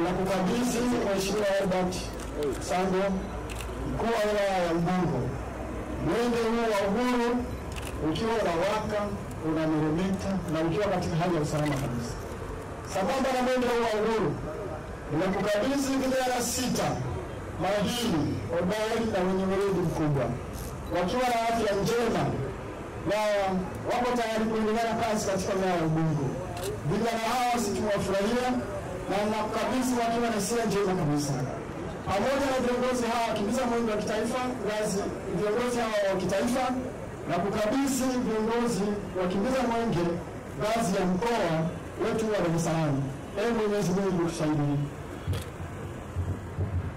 Ninakukabidhi Mheshimiwa Albert Sando, mkuu wa wilaya ya Ubungo, mwenge huu wa uhuru ukiwa unawaka, unameremeta na ukiwa katika hali ya usalama kabisa. Sambamba na mwenge huu wa uhuru, ninakukabidhi vijana 6 mahiri, hodari na wenye weledi mkubwa, wakiwa na afya njema na wako tayari kuendelea na kazi katika wilaya ya Ubungo. Vijana hawa situmewafurahia na nakukabidhi wakiwa na sira njema kabisa. Pamoja na viongozi hawa wakimbiza mwenge wa kitaifa, viongozi hawa wa kitaifa, na kukabidhi viongozi wakimbiza mwenge ngazi ya mkoa wetu wa Dar es Salaam. Ee Mwenyezi Mungu tusaidie.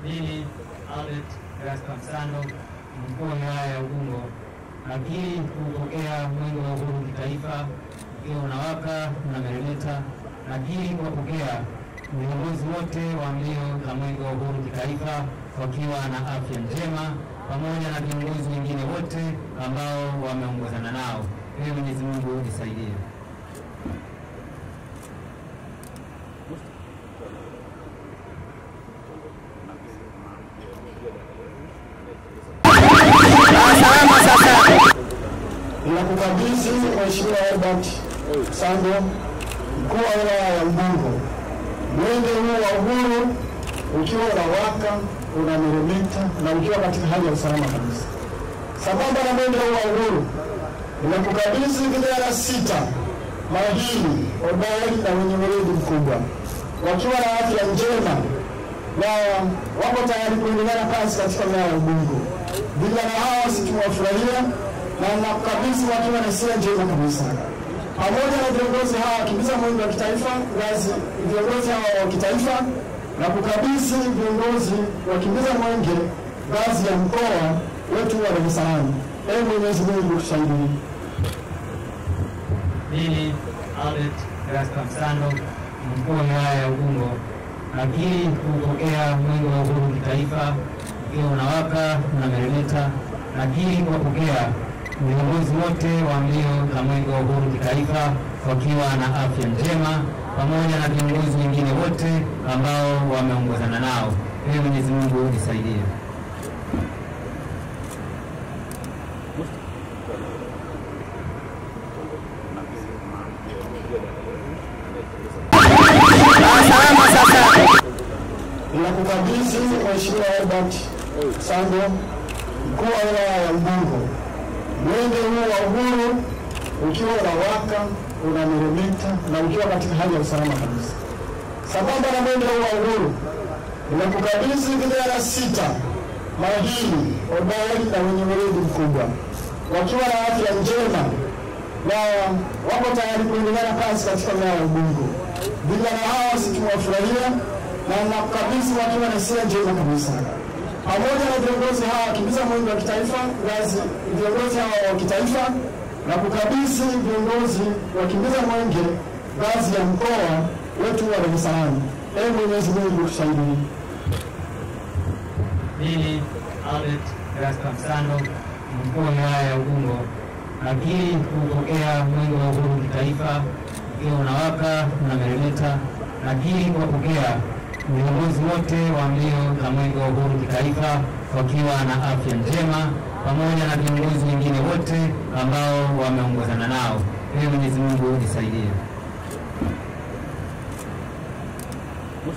Mimi Albert Sando, mkuu wa wilaya ya Ubungo, nakiri kupokea mwenge wa uhuru kitaifa ukiwa unawaka na meremeta. Nakiri kupokea viongozi wote wa mbio za mwenge wa uhuru kitaifa wakiwa na afya njema, pamoja na viongozi wengine wote ambao wameongozana nao. Ee Mwenyezi Mungu nisaidie. Ninakukabidhi Mheshimiwa Albert Sando, mkuu wa wilaya ya Ubungo, mwenge huu wa uhuru ukiwa unawaka, unameremeta na ukiwa katika hali ya usalama kabisa. Sambamba na mwenge huu wa uhuru, ninakukabidhi vijana 6 mahiri, hodari na wenye weledi mkubwa, wakiwa na afya njema na wako tayari kuendelea na kazi katika wilaya ya Ubungo. Vijana hawa situmewafurahia na nakukabidhi wakiwa na sira njema kabisa. Pamoja na viongozi hawa wakimbiza mwenge wa kitaifa, viongozi hawa wa kitaifa, na kukabidhi viongozi wakimbiza mwenge ngazi ya mkoa wetu wa Dar es Salaam. Ee Mwenyezi Mungu tusaidie. Mimi Albert Sando, mkuu wa wilaya ya Ubungo, nakiri kupokea mwenge wa uhuru kitaifa ukiwa unawaka na meremeta. Nakiri kupokea viongozi wote wa mbio za mwenge wa uhuru kitaifa wakiwa na afya njema, pamoja na viongozi wengine wote ambao wameongozana nao. Ee Mwenyezi Mungu nisaidie. Ninakukabidhi Mheshimiwa Albert Sando, mkuu wa wilaya ya Ubungo, mwenge huu wa uhuru ukiwa unawaka, unameremeta na ukiwa katika hali ya usalama kabisa. Sambamba na mwenge huu wa uhuru, ninakukabidhi vijana 6 mahiri, hodari na wenye weledi mkubwa, wakiwa na afya njema na wako tayari kuendelea na kazi katika wilaya ya Ubungo. Vijana hawa situmewafurahia na nakukabidhi wakiwa na sira njema kabisa. Pamoja na viongozi hawa wakimbiza mwenge wa kitaifa, viongozi hawa wa kitaifa, na kukabidhi viongozi wakimbiza mwenge ngazi ya mkoa wetu wa Dar es Salaam. Ee Mwenyezi Mungu tusaidie. Mimi Albert Sando, mkuu wa wilaya ya Ubungo, nakiri kupokea mwenge wa uhuru kitaifa ukiwa unawaka na meremeta. Nakiri kupokea viongozi wote wa mbio za mwenge wa uhuru kitaifa wakiwa na afya njema, pamoja na viongozi wengine wote ambao wameongozana nao. Ee Mwenyezi Mungu nisaidie. Good.